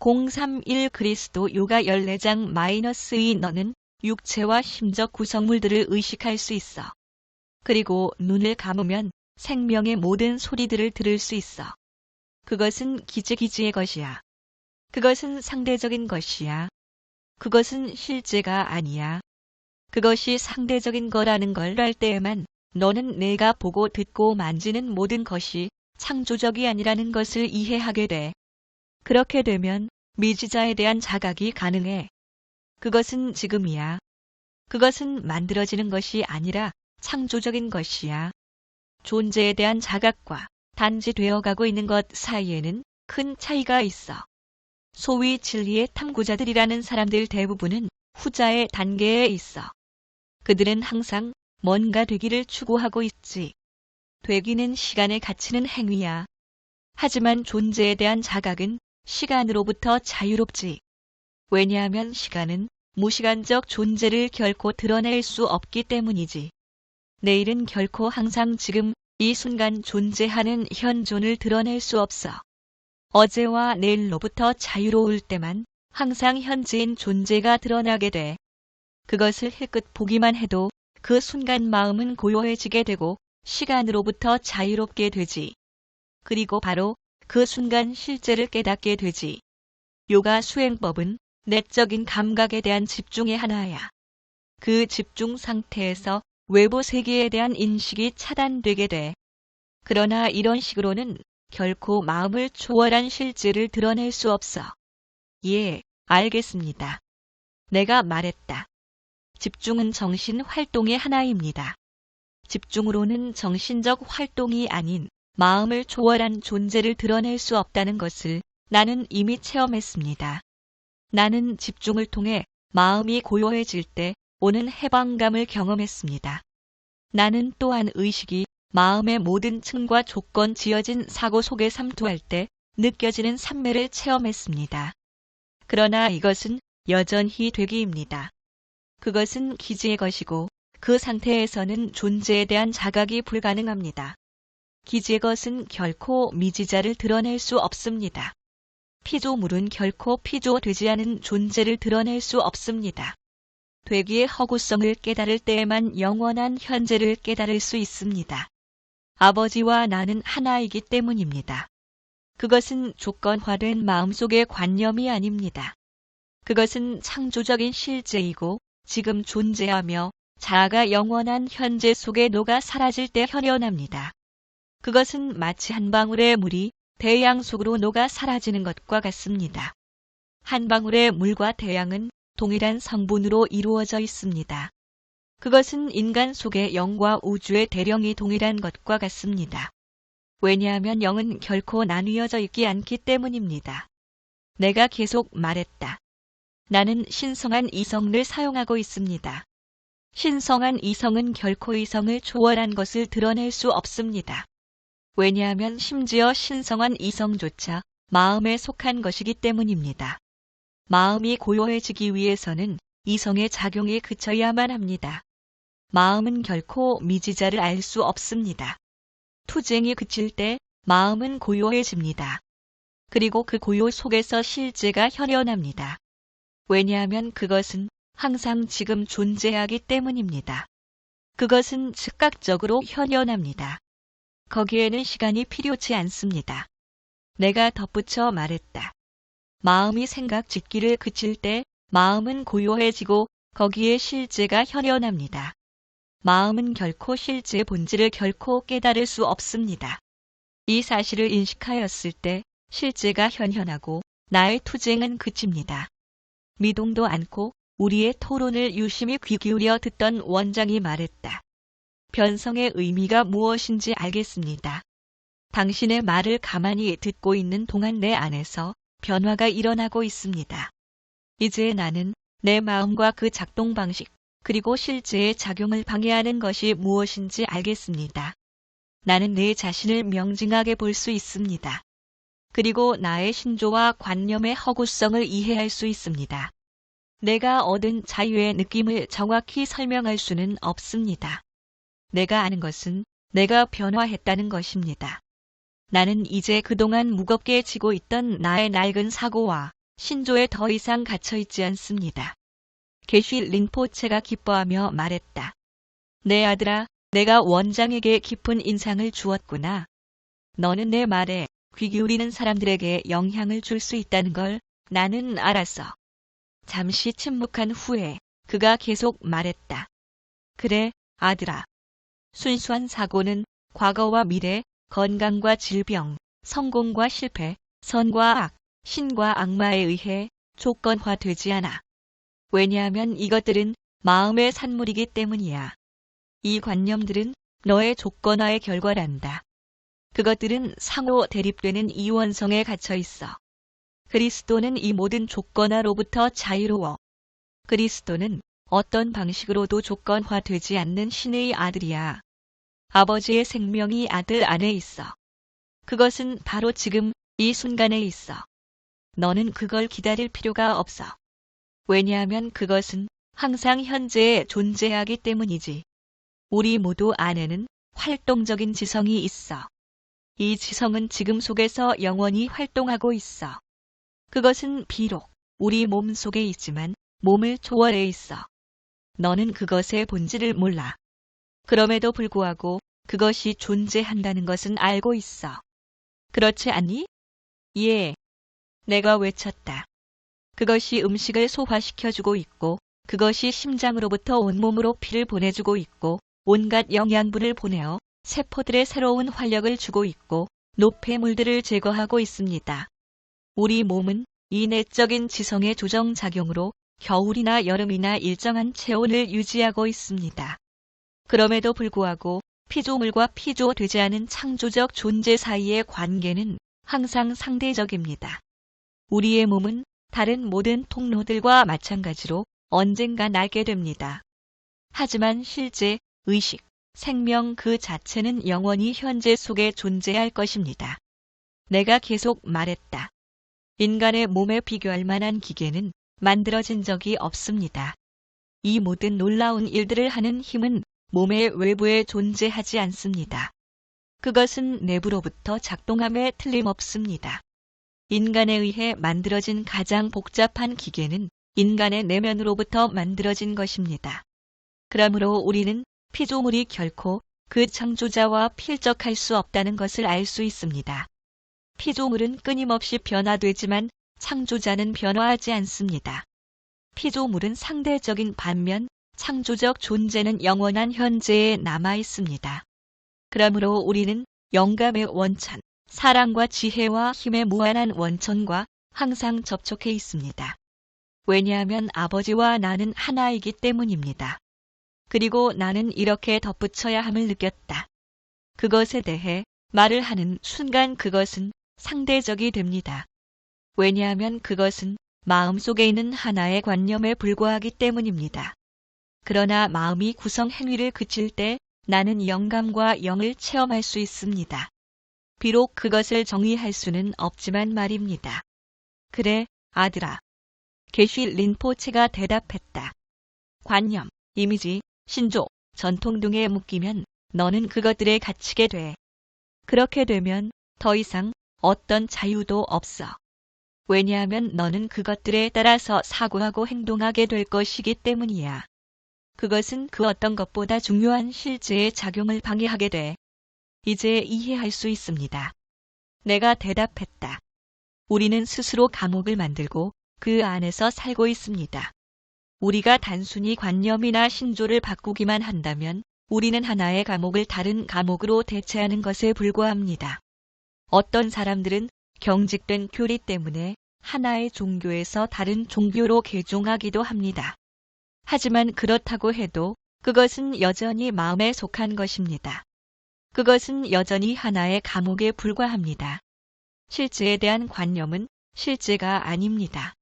031 그리스도 요가 14장 -2 너는 육체와 심적 구성물들을 의식할 수 있어. 그리고 눈을 감으면 생명의 모든 소리들을 들을 수 있어. 그것은 기지의 것이야. 그것은 상대적인 것이야. 그것은 실제가 아니야. 그것이 상대적인 거라는 걸 알 때에만 너는 내가 보고 듣고 만지는 모든 것이 창조적이 아니라는 것을 이해하게 돼. 그렇게 되면 미지자에 대한 자각이 가능해. 그것은 지금이야. 그것은 만들어지는 것이 아니라 창조적인 것이야. 존재에 대한 자각과 단지 되어가고 있는 것 사이에는 큰 차이가 있어. 소위 진리의 탐구자들이라는 사람들 대부분은 후자의 단계에 있어. 그들은 항상 뭔가 되기를 추구하고 있지. 되기는 시간에 갇히는 행위야. 하지만 존재에 대한 자각은 시간으로부터 자유롭지. 왜냐하면 시간은 무시간적 존재를 결코 드러낼 수 없기 때문이지. 내일은 결코 항상 지금 이 순간 존재하는 현존을 드러낼 수 없어. 어제와 내일로부터 자유로울 때만 항상 현재인 존재가 드러나게 돼. 그것을 힐끗 보기만 해도 그 순간 마음은 고요해지게 되고 시간으로부터 자유롭게 되지. 그리고 바로 그 순간 실제를 깨닫게 되지. 요가 수행법은 내적인 감각에 대한 집중의 하나야. 그 집중 상태에서 외부 세계에 대한 인식이 차단되게 돼. 그러나 이런 식으로는 결코 마음을 초월한 실제를 드러낼 수 없어. 예, 알겠습니다. 내가 말했다. 집중은 정신 활동의 하나입니다. 집중으로는 정신적 활동이 아닌 마음을 초월한 존재를 드러낼 수 없다는 것을 나는 이미 체험했습니다. 나는 집중을 통해 마음이 고요해질 때 오는 해방감을 경험했습니다. 나는 또한 의식이 마음의 모든 층과 조건 지어진 사고 속에 삼투할 때 느껴지는 산매를 체험했습니다. 그러나 이것은 여전히 되기입니다. 그것은 기지의 것이고 그 상태에서는 존재에 대한 자각이 불가능합니다. 기지의 것은 결코 미지자를 드러낼 수 없습니다. 피조물은 결코 피조되지 않은 존재를 드러낼 수 없습니다. 되기의 허구성을 깨달을 때에만 영원한 현재를 깨달을 수 있습니다. 아버지와 나는 하나이기 때문입니다. 그것은 조건화된 마음속의 관념이 아닙니다. 그것은 창조적인 실제이고 지금 존재하며 자아가 영원한 현재 속에 녹아 사라질 때 현현합니다. 그것은 마치 한 방울의 물이 대양 속으로 녹아 사라지는 것과 같습니다. 한 방울의 물과 대양은 동일한 성분으로 이루어져 있습니다. 그것은 인간 속의 영과 우주의 대령이 동일한 것과 같습니다. 왜냐하면 영은 결코 나뉘어져 있지 않기 때문입니다. 내가 계속 말했다. 나는 신성한 이성을 사용하고 있습니다. 신성한 이성은 결코 이성을 초월한 것을 드러낼 수 없습니다. 왜냐하면 심지어 신성한 이성조차 마음에 속한 것이기 때문입니다. 마음이 고요해지기 위해서는 이성의 작용이 그쳐야만 합니다. 마음은 결코 미지자를 알 수 없습니다. 투쟁이 그칠 때 마음은 고요해집니다. 그리고 그 고요 속에서 실제가 현현합니다. 왜냐하면 그것은 항상 지금 존재하기 때문입니다. 그것은 즉각적으로 현현합니다. 거기에는 시간이 필요치 않습니다. 내가 덧붙여 말했다. 마음이 생각 짓기를 그칠 때 마음은 고요해지고 거기에 실제가 현현합니다. 마음은 결코 실제의 본질을 결코 깨달을 수 없습니다. 이 사실을 인식하였을 때 실제가 현현하고 나의 투쟁은 그칩니다. 미동도 않고 우리의 토론을 유심히 귀 기울여 듣던 원장이 말했다. 변성의 의미가 무엇인지 알겠습니다. 당신의 말을 가만히 듣고 있는 동안 내 안에서 변화가 일어나고 있습니다. 이제 나는 내 마음과 그 작동 방식, 그리고 실제의 작용을 방해하는 것이 무엇인지 알겠습니다. 나는 내 자신을 명징하게 볼 수 있습니다. 그리고 나의 신조와 관념의 허구성을 이해할 수 있습니다. 내가 얻은 자유의 느낌을 정확히 설명할 수는 없습니다. 내가 아는 것은 내가 변화했다는 것입니다. 나는 이제 그동안 무겁게 지고 있던 나의 낡은 사고와 신조에 더 이상 갇혀 있지 않습니다. 게쉬 린포체가 기뻐하며 말했다. 내 아들아, 내가 원장에게 깊은 인상을 주었구나. 너는 내 말에 귀 기울이는 사람들에게 영향을 줄 수 있다는 걸 나는 알았어. 잠시 침묵한 후에 그가 계속 말했다. 그래, 아들아. 순수한 사고는 과거와 미래, 건강과 질병, 성공과 실패, 선과 악, 신과 악마에 의해 조건화되지 않아. 왜냐하면 이것들은 마음의 산물이기 때문이야. 이 관념들은 너의 조건화의 결과란다. 그것들은 상호 대립되는 이원성에 갇혀 있어. 그리스도는 이 모든 조건화로부터 자유로워. 그리스도는 어떤 방식으로도 조건화되지 않는 신의 아들이야. 아버지의 생명이 아들 안에 있어. 그것은 바로 지금 이 순간에 있어. 너는 그걸 기다릴 필요가 없어. 왜냐하면 그것은 항상 현재에 존재하기 때문이지. 우리 모두 안에는 활동적인 지성이 있어. 이 지성은 지금 속에서 영원히 활동하고 있어. 그것은 비록 우리 몸 속에 있지만 몸을 초월해 있어. 너는 그것의 본질을 몰라. 그럼에도 불구하고 그것이 존재한다는 것은 알고 있어. 그렇지 않니? 예. 내가 외쳤다. 그것이 음식을 소화시켜주고 있고, 그것이 심장으로부터 온몸으로 피를 보내주고 있고, 온갖 영양분을 보내어 세포들의 새로운 활력을 주고 있고, 노폐물들을 제거하고 있습니다. 우리 몸은 이 내적인 지성의 조정작용으로 겨울이나 여름이나 일정한 체온을 유지하고 있습니다. 그럼에도 불구하고 피조물과 피조되지 않은 창조적 존재 사이의 관계는 항상 상대적입니다. 우리의 몸은 다른 모든 통로들과 마찬가지로 언젠가 낡게 됩니다. 하지만 실제 의식, 생명 그 자체는 영원히 현재 속에 존재할 것입니다. 내가 계속 말했다. 인간의 몸에 비교할 만한 기계는 만들어진 적이 없습니다. 이 모든 놀라운 일들을 하는 힘은 몸의 외부에 존재하지 않습니다. 그것은 내부로부터 작동함에 틀림없습니다. 인간에 의해 만들어진 가장 복잡한 기계는 인간의 내면으로부터 만들어진 것입니다. 그러므로 우리는 피조물이 결코 그 창조자와 필적할 수 없다는 것을 알 수 있습니다. 피조물은 끊임없이 변화되지만 창조자는 변화하지 않습니다. 피조물은 상대적인 반면 창조적 존재는 영원한 현재에 남아 있습니다. 그러므로 우리는 영감의 원천, 사랑과 지혜와 힘의 무한한 원천과 항상 접촉해 있습니다. 왜냐하면 아버지와 나는 하나이기 때문입니다. 그리고 나는 이렇게 덧붙여야 함을 느꼈다. 그것에 대해 말을 하는 순간 그것은 상대적이 됩니다. 왜냐하면 그것은 마음속에 있는 하나의 관념에 불과하기 때문입니다. 그러나 마음이 구성 행위를 그칠 때 나는 영감과 영을 체험할 수 있습니다. 비록 그것을 정의할 수는 없지만 말입니다. 그래, 아들아. 게쉬 린포체가 대답했다. 관념, 이미지, 신조, 전통 등에 묶이면 너는 그것들에 갇히게 돼. 그렇게 되면 더 이상 어떤 자유도 없어. 왜냐하면 너는 그것들에 따라서 사고하고 행동하게 될 것이기 때문이야. 그것은 그 어떤 것보다 중요한 실제의 작용을 방해하게 돼. 이제 이해할 수 있습니다. 내가 대답했다. 우리는 스스로 감옥을 만들고 그 안에서 살고 있습니다. 우리가 단순히 관념이나 신조를 바꾸기만 한다면 우리는 하나의 감옥을 다른 감옥으로 대체하는 것에 불과합니다. 어떤 사람들은 경직된 교리 때문에 하나의 종교에서 다른 종교로 개종하기도 합니다. 하지만 그렇다고 해도 그것은 여전히 마음에 속한 것입니다. 그것은 여전히 하나의 감옥에 불과합니다. 실제에 대한 관념은 실제가 아닙니다.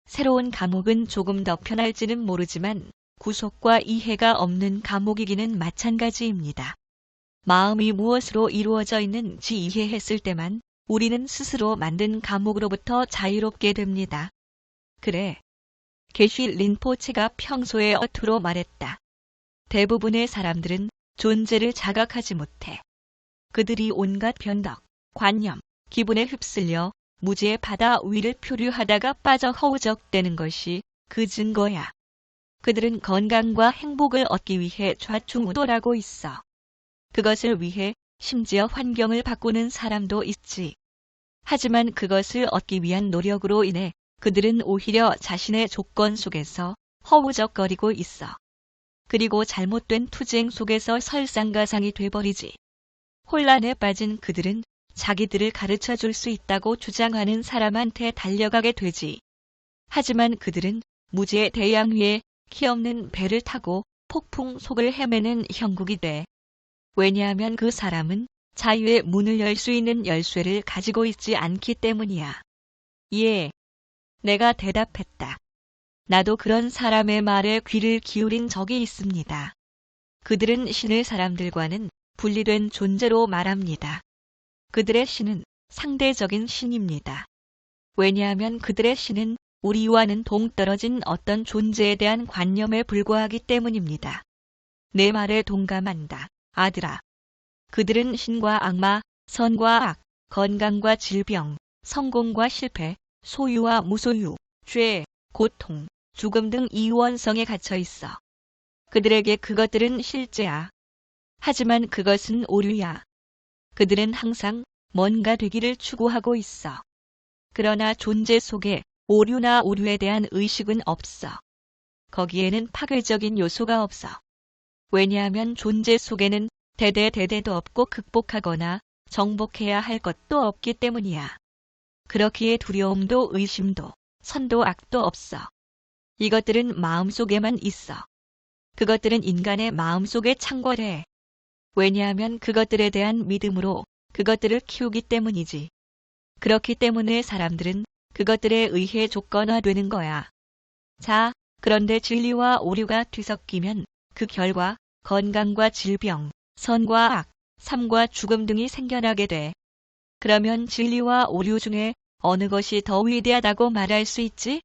새로운 감옥은 조금 더 편할지는 모르지만 구속과 이해가 없는 감옥이기는 마찬가지입니다. 마음이 무엇으로 이루어져 있는지 이해했을 때만 우리는 스스로 만든 감옥으로부터 자유롭게 됩니다. 그래. 게쉬 린포체가 평소에 어투로 말했다. 대부분의 사람들은 존재를 자각하지 못해. 그들이 온갖 변덕, 관념, 기분에 휩쓸려 무지의 바다 위를 표류하다가 빠져 허우적대는 것이 그 증거야. 그들은 건강과 행복을 얻기 위해 좌충우돌하고 있어. 그것을 위해 심지어 환경을 바꾸는 사람도 있지. 하지만 그것을 얻기 위한 노력으로 인해 그들은 오히려 자신의 조건 속에서 허우적거리고 있어. 그리고 잘못된 투쟁 속에서 설상가상이 돼버리지. 혼란에 빠진 그들은 자기들을 가르쳐 줄 수 있다고 주장하는 사람한테 달려가게 되지. 하지만 그들은 무지의 대양 위에 키 없는 배를 타고 폭풍 속을 헤매는 형국이 돼. 왜냐하면 그 사람은 자유의 문을 열 수 있는 열쇠를 가지고 있지 않기 때문이야. 예, 내가 대답했다. 나도 그런 사람의 말에 귀를 기울인 적이 있습니다. 그들은 신을 사람들과는 분리된 존재로 말합니다. 그들의 신은 상대적인 신입니다. 왜냐하면 그들의 신은 우리와는 동떨어진 어떤 존재에 대한 관념에 불과하기 때문입니다. 내 말에 동감한다, 아들아. 그들은 신과 악마, 선과 악, 건강과 질병, 성공과 실패, 소유와 무소유, 죄, 고통, 죽음 등 이원성에 갇혀 있어. 그들에게 그것들은 실제야. 하지만 그것은 오류야. 그들은 항상 뭔가 되기를 추구하고 있어. 그러나 존재 속에 오류나 오류에 대한 의식은 없어. 거기에는 파괴적인 요소가 없어. 왜냐하면 존재 속에는 대대도 없고 극복하거나 정복해야 할 것도 없기 때문이야. 그렇기에 두려움도 의심도 선도 악도 없어. 이것들은 마음속에만 있어. 그것들은 인간의 마음속에 창궐해. 왜냐하면 그것들에 대한 믿음으로 그것들을 키우기 때문이지. 그렇기 때문에 사람들은 그것들에 의해 조건화되는 거야. 자, 그런데 진리와 오류가 뒤섞이면 그 결과 건강과 질병, 선과 악, 삶과 죽음 등이 생겨나게 돼. 그러면 진리와 오류 중에 어느 것이 더 위대하다고 말할 수 있지?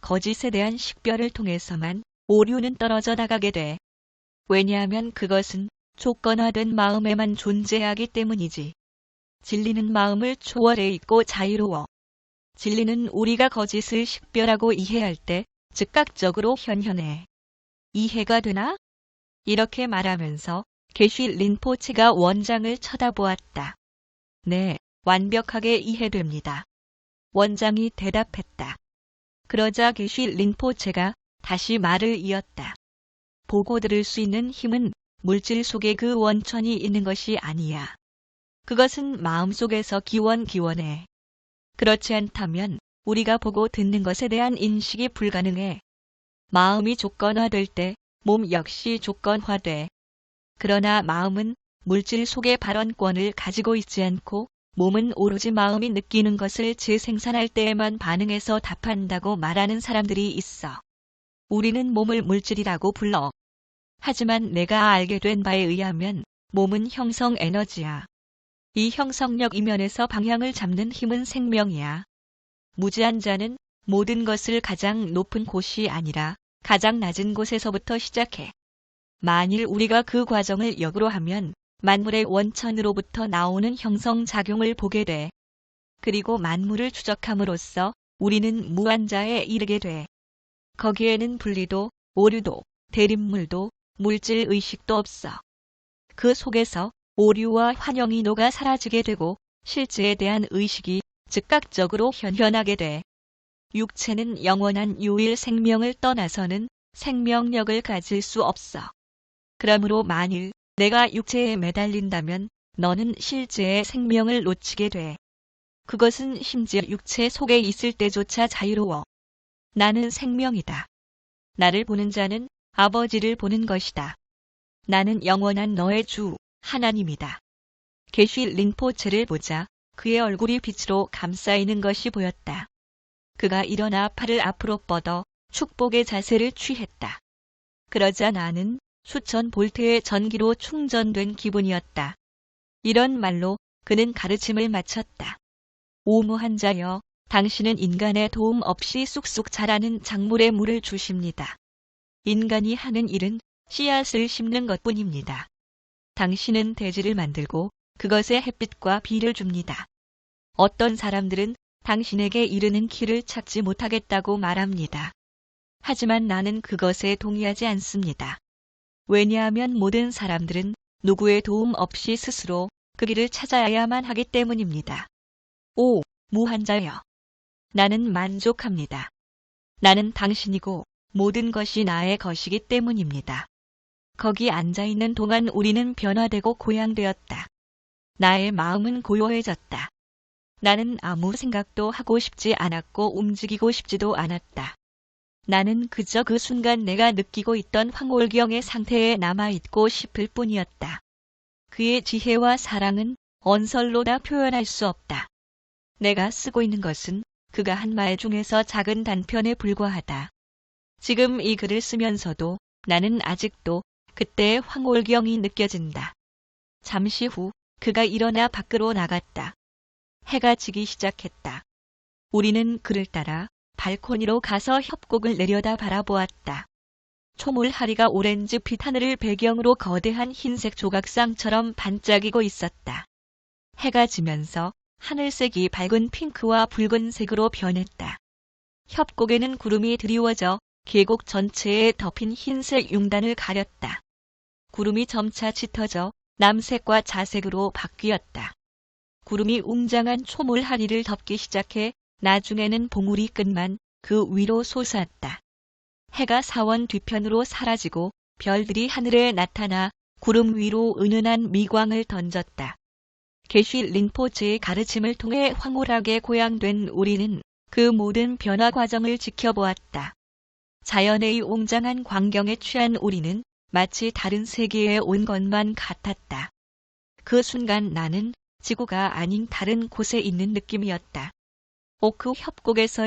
거짓에 대한 식별을 통해서만 오류는 떨어져 나가게 돼. 왜냐하면 그것은 조건화된 마음에만 존재하기 때문이지. 진리는 마음을 초월해 있고 자유로워. 진리는 우리가 거짓을 식별하고 이해할 때 즉각적으로 현현해. 이해가 되나? 이렇게 말하면서 게쉬 린포체가 원장을 쳐다보았다. 네, 완벽하게 이해됩니다. 원장이 대답했다. 그러자 게쉬 린포체가 다시 말을 이었다. 보고 들을 수 있는 힘은 물질 속에 그 원천이 있는 것이 아니야. 그것은 마음속에서 기원해. 그렇지 않다면 우리가 보고 듣는 것에 대한 인식이 불가능해. 마음이 조건화될 때 몸 역시 조건화돼. 그러나 마음은 물질 속의 발언권을 가지고 있지 않고 몸은 오로지 마음이 느끼는 것을 재생산할 때에만 반응해서 답한다고 말하는 사람들이 있어. 우리는 몸을 물질이라고 불러. 하지만 내가 알게 된 바에 의하면 몸은 형성 에너지야. 이 형성력 이면에서 방향을 잡는 힘은 생명이야. 무지한 자는 모든 것을 가장 높은 곳이 아니라 가장 낮은 곳에서부터 시작해. 만일 우리가 그 과정을 역으로 하면 만물의 원천으로부터 나오는 형성작용을 보게 돼. 그리고 만물을 추적함으로써 우리는 무한자에 이르게 돼. 거기에는 분리도, 오류도, 대립물도, 물질의식도 없어. 그 속에서 오류와 환영이 녹아 사라지게 되고 실제에 대한 의식이 즉각적으로 현현하게 돼. 육체는 영원한 유일 생명을 떠나서는 생명력을 가질 수 없어. 그러므로 만일 내가 육체에 매달린다면 너는 실제의 생명을 놓치게 돼. 그것은 심지어 육체 속에 있을 때조차 자유로워. 나는 생명이다. 나를 보는 자는 아버지를 보는 것이다. 나는 영원한 너의 주, 하나님이다. 게쉬 린포체를 보자 그의 얼굴이 빛으로 감싸이는 것이 보였다. 그가 일어나 팔을 앞으로 뻗어 축복의 자세를 취했다. 그러자 나는 수천 볼트의 전기로 충전된 기분이었다. 이런 말로 그는 가르침을 마쳤다. 오무한 자여, 당신은 인간의 도움 없이 쑥쑥 자라는 작물에 물을 주십니다. 인간이 하는 일은 씨앗을 심는 것뿐입니다. 당신은 대지를 만들고 그것에 햇빛과 비를 줍니다. 어떤 사람들은 당신에게 이르는 길을 찾지 못하겠다고 말합니다. 하지만 나는 그것에 동의하지 않습니다. 왜냐하면 모든 사람들은 누구의 도움 없이 스스로 그 길을 찾아야만 하기 때문입니다. 오, 무한자여. 나는 만족합니다. 나는 당신이고 모든 것이 나의 것이기 때문입니다. 거기 앉아있는 동안 우리는 변화되고 고양되었다. 나의 마음은 고요해졌다. 나는 아무 생각도 하고 싶지 않았고 움직이고 싶지도 않았다. 나는 그저 그 순간 내가 느끼고 있던 황홀경의 상태에 남아있고 싶을 뿐이었다. 그의 지혜와 사랑은 언설로 다 표현할 수 없다. 내가 쓰고 있는 것은 그가 한 말 중에서 작은 단편에 불과하다. 지금 이 글을 쓰면서도 나는 아직도 그때의 황홀경이 느껴진다. 잠시 후 그가 일어나 밖으로 나갔다. 해가 지기 시작했다. 우리는 그를 따라 발코니로 가서 협곡을 내려다 바라보았다. 초물하리가 오렌지빛 하늘을 배경으로 거대한 흰색 조각상처럼 반짝이고 있었다. 해가 지면서 하늘색이 밝은 핑크와 붉은색으로 변했다. 협곡에는 구름이 드리워져 계곡 전체에 덮인 흰색 융단을 가렸다. 구름이 점차 짙어져 남색과 자색으로 바뀌었다. 구름이 웅장한 초물하리를 덮기 시작해 나중에는 봉우리 끝만 그 위로 솟았다. 해가 사원 뒤편으로 사라지고 별들이 하늘에 나타나 구름 위로 은은한 미광을 던졌다. 게쉬 린포체의 가르침을 통해 황홀하게 고양된 우리는 그 모든 변화 과정을 지켜보았다. 자연의 웅장한 광경에 취한 우리는 마치 다른 세계에 온 것만 같았다. 그 순간 나는 지구가 아닌 다른 곳에 있는 느낌이었다. 오크 협곡에서